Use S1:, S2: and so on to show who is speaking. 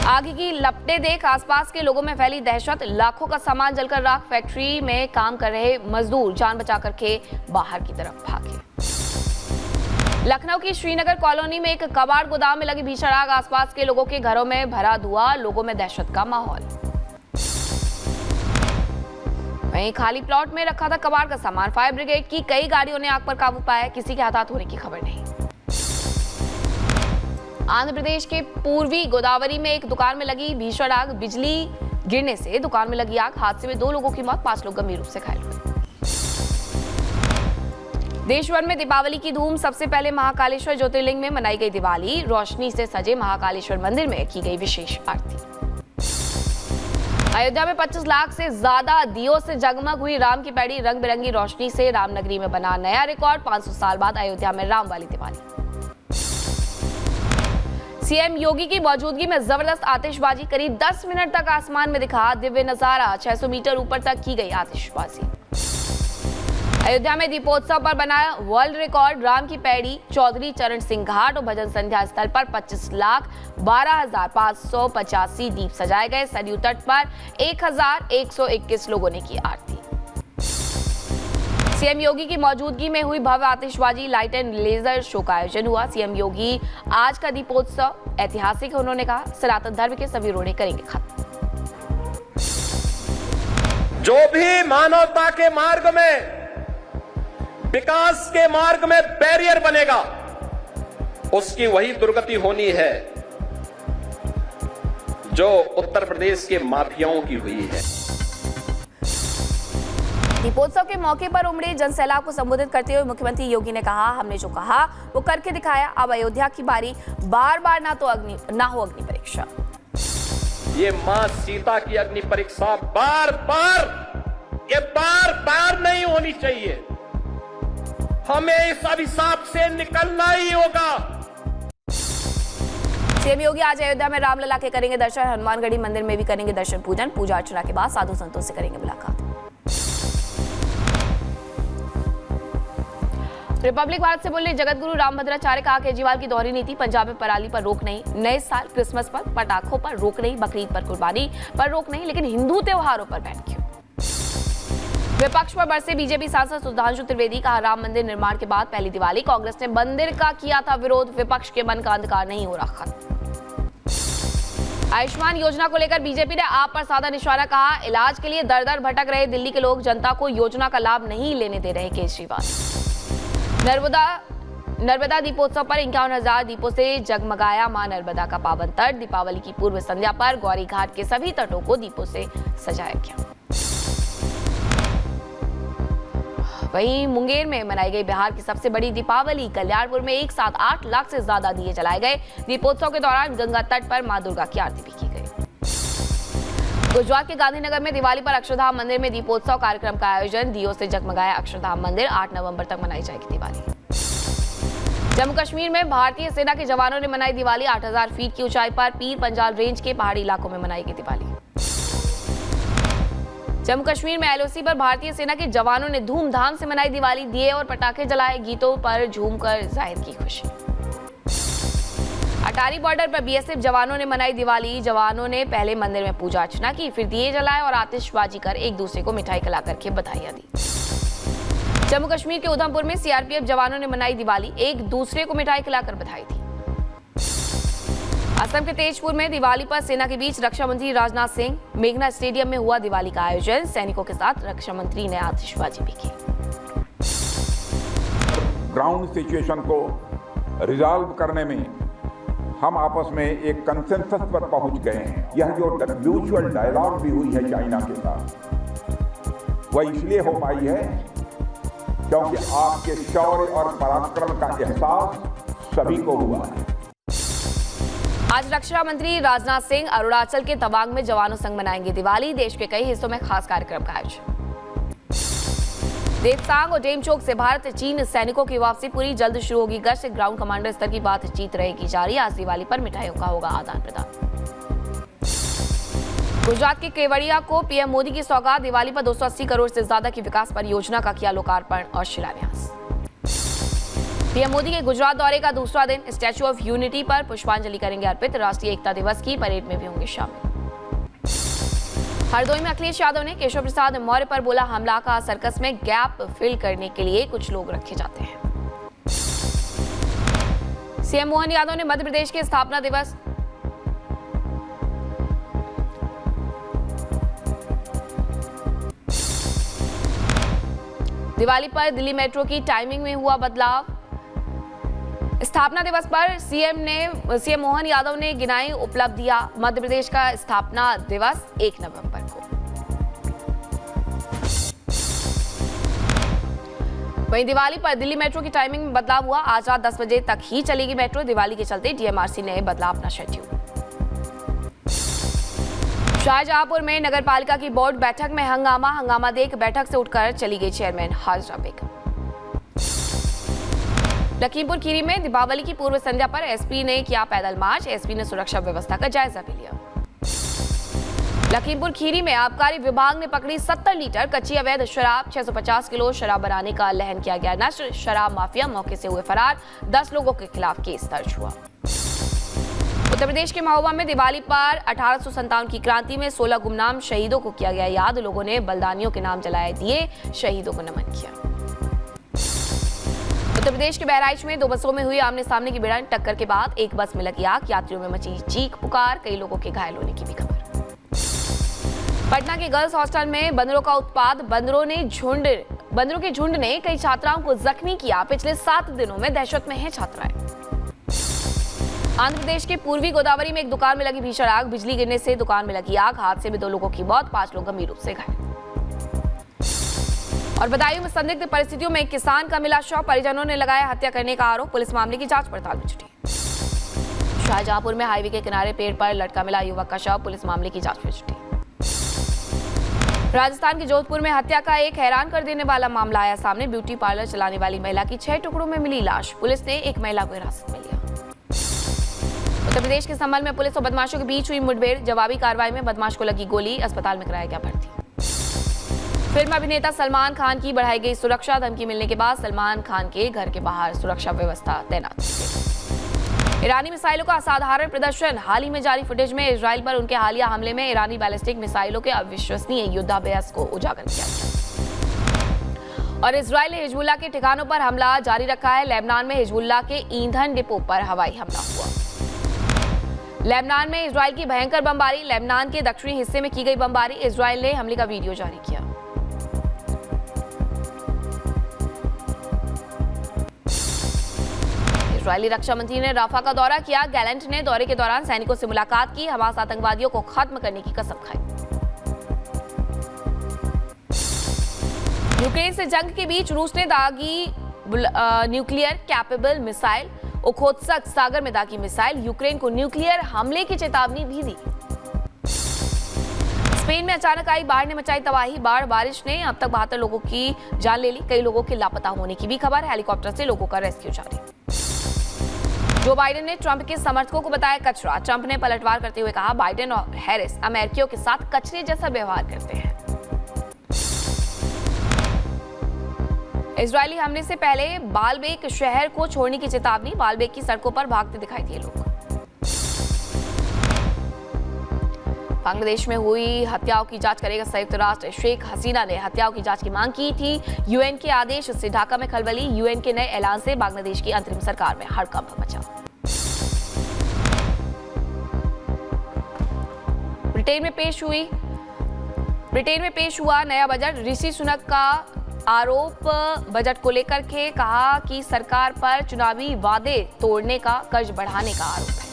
S1: आगे की लपटें देख आसपास के लोगों में फैली दहशत। लाखों का सामान जलकर राख। फैक्ट्री में काम कर रहे मजदूर जान बचा करके बाहर की तरफ भागे। लखनऊ की श्रीनगर कॉलोनी में एक कबाड़ गोदाम में लगी भीषण आग। आसपास के लोगों के घरों में भरा धुआं, लोगों में दहशत का माहौल। वहीं खाली प्लॉट में रखा था कबाड़ का सामान। फायर ब्रिगेड की कई गाड़ियों ने आग पर काबू पाया। किसी के हताहत होने की खबर नहीं। आंध्र प्रदेश के पूर्वी गोदावरी में एक दुकान में लगी भीषण आग। बिजली गिरने से दुकान में लगी आग। हादसे में 2 लोगों की मौत, 5 लोग गंभीर रूप से घायल हुए। देश भर में दीपावली की धूम। सबसे पहले महाकालेश्वर ज्योतिर्लिंग में मनाई गई दिवाली। रोशनी से सजे महाकालेश्वर मंदिर में की गई विशेष आरती। अयोध्या में 25 लाख से ज्यादा दियों से जगमग हुई राम की पैड़ी। रंग बिरंगी रोशनी से रामनगरी में बना नया रिकॉर्ड। 500 साल बाद अयोध्या में राम वाली दिवाली। सीएम योगी की मौजूदगी में जबरदस्त आतिशबाजी। करीब 10 मिनट तक आसमान में दिखा दिव्य नजारा। 600 मीटर ऊपर तक की गई आतिशबाजी। अयोध्या में दीपोत्सव पर बनाया वर्ल्ड रिकॉर्ड। राम की पैड़ी, चौधरी चरण सिंह घाट और भजन संध्या स्थल पर 25,12,585 दीप सजाए गए। सरयू तट पर 1,121 लोगों ने की आरती। सीएम योगी की मौजूदगी में हुई भव्य आतिशबाजी। लाइट एंड लेजर शो का आयोजन हुआ। सीएम योगी आज का दीपोत्सव ऐतिहासिक है। उन्होंने कहा, सनातन धर्म के सभी रोड़े करेंगे खत्म।
S2: जो भी मानवता के मार्ग में, विकास के मार्ग में बैरियर बनेगा, उसकी वही दुर्गति होनी है जो उत्तर प्रदेश के माफियाओं की हुई है।
S1: दीपोत्सव के मौके पर उमड़े जनसैलाब को संबोधित करते हुए मुख्यमंत्री योगी ने कहा, हमने जो कहा वो करके दिखाया। अब अयोध्या की बारी। बार बार ना हो अग्नि परीक्षा।
S2: ये मां सीता की अग्नि परीक्षा बार बार नहीं होनी चाहिए। हमें इस अभिशाप से निकलना ही होगा।
S1: सीएम योगी आज अयोध्या में रामलला के करेंगे दर्शन। हनुमानगढ़ी मंदिर में भी करेंगे दर्शन पूजन। पूजा अर्चना के बाद साधु संतों से करेंगे मुलाकात। रिपब्लिक भारत से बोले जगतगुरु रामभद्राचार्य। कहा, केजरीवाल की दोहरी नीति। पंजाब में पराली पर रोक नहीं, नए साल क्रिसमस पर पटाखों पर रोक नहीं, बकरीद पर कुर्बानी पर रोक नहीं, लेकिन हिंदू त्योहारों पर बैन क्यों? विपक्ष पर बरसे बीजेपी सांसद सुधांशु त्रिवेदी। कहा, राम मंदिर निर्माण के बाद पहली दिवाली कांग्रेस ने मंदिर का किया था विरोध। विपक्ष के मन का अंधकार नहीं हो रहा खत्म। आयुष्मान योजना को लेकर बीजेपी ने आप पर साधा निशाना। कहा, इलाज के लिए दर दर भटक रहे दिल्ली के लोग जनता को योजना का लाभ नहीं लेने दे रहे केजरीवाल। नर्मदा दीपोत्सव पर 51,000 दीपों से जगमगाया मां नर्मदा का पावन तट। दीपावली की पूर्व संध्या पर गौरी घाट के सभी तटों को दीपों से सजाया गया। वहीं मुंगेर में मनाई गई बिहार की सबसे बड़ी दीपावली। कल्याणपुर में एक साथ 8 लाख से ज्यादा दिए जलाए गए। दीपोत्सव के दौरान गंगा तट पर मां दुर्गा की आरती भी की गई। गुजरात के गांधीनगर में दिवाली पर अक्षरधाम मंदिर में दीपोत्सव कार्यक्रम का आयोजन। दियों से जगमगाया अक्षरधाम मंदिर। 8 नवंबर तक मनाई जाएगी दिवाली। जम्मू कश्मीर में भारतीय सेना के जवानों ने मनाई दिवाली। 8,000 फीट की ऊंचाई पर पीर पंजाल रेंज के पहाड़ी इलाकों में मनाई गई दिवाली। जम्मू कश्मीर में एलओसी पर भारतीय सेना के जवानों ने धूमधाम से मनाई दिवाली। दिए और पटाखे जलाए, गीतों पर झूमकर जाहिर की खुशी। अटारी बॉर्डर पर बीएसएफ जवानों ने मनाई दिवाली। जवानों ने पहले मंदिर में पूजा अर्चना की, फिर दिए जलाए और आतिशबाजी कर एक दूसरे को मिठाई खिला करके बधाइयां दी। जम्मू कश्मीर के उधमपुर में सीआरपीएफ जवानों ने मनाई दिवाली। एक दूसरे को मिठाई खिलाकर बधाई दी। असम के तेजपुर में दिवाली पर सेना के बीच रक्षा मंत्री राजनाथ सिंह। मेघना स्टेडियम में हुआ दिवाली का आयोजन। सैनिकों के साथ रक्षा मंत्री ने आतिशबाजी भी की।
S3: ग्राउंड सिचुएशन को रिजॉल्व करने में हम आपस में एक कंसेंसस पर पहुंच गए हैं। यह जो म्यूचुअल डायलॉग भी हुई है चाइना के साथ, वह इसलिए हो पाई है क्योंकि आपके शौर्य और पराक्रम का एहसास सभी को हुआ है।
S1: आज रक्षा मंत्री राजनाथ सिंह अरुणाचल के तवांग में जवानों संग मनाएंगे दिवाली। देश के कई हिस्सों में खास कार्यक्रम का आयोजन। देवसांग और डेमचोक से भारत चीन सैनिकों की वापसी पूरी। जल्द शुरू होगी गश्त। ग्राउंड कमांडर स्तर की बातचीत रहेगी जारी। आज दिवाली पर मिठाइयों का होगा आदान प्रदान। गुजरात के केवड़िया को पीएम मोदी की सौगात। दिवाली पर 280 करोड़ से ज्यादा की विकास परियोजना का किया लोकार्पण और शिलान्यास। पीएम मोदी के गुजरात दौरे का दूसरा दिन, स्टैच्यू ऑफ यूनिटी पर पुष्पांजलि करेंगे अर्पित। राष्ट्रीय एकता दिवस की परेड में भी होंगे शामिल। हरदोई में अखिलेश यादव ने केशव प्रसाद मौर्य पर बोला हमला, का सर्कस में गैप फिल करने के लिए कुछ लोग रखे जाते हैं। सीएम मोहन यादव ने मध्य प्रदेश के स्थापना दिवस दिवाली पर दिल्ली मेट्रो की टाइमिंग में हुआ बदलाव। स्थापना दिवस पर सीएम मोहन यादव ने गिनाई उपलब्धियां। मध्य प्रदेश का स्थापना दिवस 1 नवंबर को। वहीं दिवाली पर दिल्ली मेट्रो की टाइमिंग में बदलाव हुआ। आज रात 10 बजे तक ही चलेगी मेट्रो। दिवाली के चलते डीएमआरसी ने बदला अपना शेड्यूल। शाहजहांपुर में नगर पालिका की बोर्ड बैठक में हंगामा देख बैठक से उठकर चली गई चेयरमैन हाजरा बेगम। लखीमपुर खीरी में दीपावली की पूर्व संध्या पर एसपी ने किया पैदल मार्च। एसपी ने सुरक्षा व्यवस्था का जायजा भी लिया। लखीमपुर खीरी में आबकारी विभाग ने पकड़ी 70 लीटर कच्ची अवैध शराब। 650 किलो शराब बनाने का लहन किया गया नष्ट। शराब माफिया मौके से हुए फरार। 10 लोगों के खिलाफ केस दर्ज हुआ। उत्तर प्रदेश के महोबा में दिवाली पर 1857 की क्रांति में 16 गुमनाम शहीदों को किया गया याद। लोगों ने बलिदानियों के नाम जलाए दिए, शहीदों को नमन किया। उत्तर प्रदेश के बहराइच में 2 बसों में हुई आमने सामने की भिड़ंत। टक्कर के बाद एक बस में लगी आग। यात्रियों में मची चीख पुकार। कई लोगों के घायल होने की भी खबर। पटना के गर्ल्स हॉस्टल में बंदरों का उत्पात। बंदरों के झुंड ने कई छात्राओं को जख्मी किया। पिछले 7 दिनों में दहशत में हैं छात्राएं। आंध्र प्रदेश के पूर्वी गोदावरी में एक दुकान में लगी भीषण आग। बिजली गिरने से दुकान में लगी आग। हादसे में 2 लोगों की मौत, 5 लोग गंभीर रूप से घायल। और बदायूं में संदिग्ध परिस्थितियों में एक किसान का मिला शव। परिजनों ने लगाया हत्या करने का आरोप। पुलिस मामले की जांच पड़ताल में जुटी। शाहजहांपुर में हाईवे के किनारे पेड़ पर लटका मिला युवक का शव। पुलिस मामले की जांच में जुटी। राजस्थान के जोधपुर में हत्या का एक हैरान कर देने वाला मामला आया सामने। ब्यूटी पार्लर चलाने वाली महिला की 6 टुकड़ों में मिली लाश। पुलिस ने एक महिला को हिरासत में लिया। उत्तर प्रदेश के संभल में पुलिस और बदमाशों के बीच हुई मुठभेड़। जवाबी कार्रवाई में बदमाश को लगी गोली। अस्पताल में कराया गया भर्ती। फिल्म अभिनेता सलमान खान की बढ़ाई गई सुरक्षा। धमकी मिलने के बाद सलमान खान के घर के बाहर सुरक्षा व्यवस्था तैनात। ईरानी मिसाइलों का असाधारण प्रदर्शन। हाल ही में जारी फुटेज में इजराइल पर उनके हालिया हमले में ईरानी बैलिस्टिक मिसाइलों के अविश्वसनीय युद्धाभ्यास को उजागर किया गया। और इजराइल ने हिजबुल्लाह के ठिकानों पर हमला जारी रखा है। लेबनान में हिजबुल्लाह के ईंधन डिपो पर हवाई हमला हुआ। लेबनान में इजराइल की भयंकर बमबारी। लेबनान के दक्षिणी हिस्से में की गई बमबारी। इजराइल ने हमले का वीडियो जारी किया। इजरायली रक्षा मंत्री ने राफा का दौरा किया। गैलेंट ने दौरे के दौरान सैनिकों से मुलाकात की। हमास आतंकवादियों को खत्म करने की कसम खाई। यूक्रेन से जंग के बीच रूस ने दागी न्यूक्लियर कैपेबल मिसाइल। ओखोत्सक सागर में दागी मिसाइल। यूक्रेन को न्यूक्लियर हमले की चेतावनी भी दी। स्पेन में अचानक आई बाढ़ ने मचाई तबाही। बाढ़ बारिश ने अब तक 72 लोगों की जान ले ली। कई लोगों के लापता होने की भी खबर। हेलीकॉप्टर से लोगों का रेस्क्यू जारी। जो बाइडेन ने ट्रंप के समर्थकों को बताया कचरा। ट्रंप ने पलटवार करते हुए कहा बाइडेन और हैरिस अमेरिकियों के साथ कचरे जैसा व्यवहार करते हैं। इजरायली हमले से पहले बालबेक शहर को छोड़ने की चेतावनी। बालबेक की सड़कों पर भागते दिखाई दिए लोग। बांग्लादेश में हुई हत्याओं की जांच करेगा संयुक्त राष्ट्र। शेख हसीना ने हत्याओं की जांच की मांग की थी। यूएन के आदेश से ढाका में खलबली। यूएन के नए ऐलान से बांग्लादेश की अंतरिम सरकार में हड़कंप मचा। ब्रिटेन में पेश हुआ नया बजट। ऋषि सुनक का आरोप बजट को लेकर के कहा कि सरकार पर चुनावी वादे तोड़ने का, कर्ज बढ़ाने का आरोप है।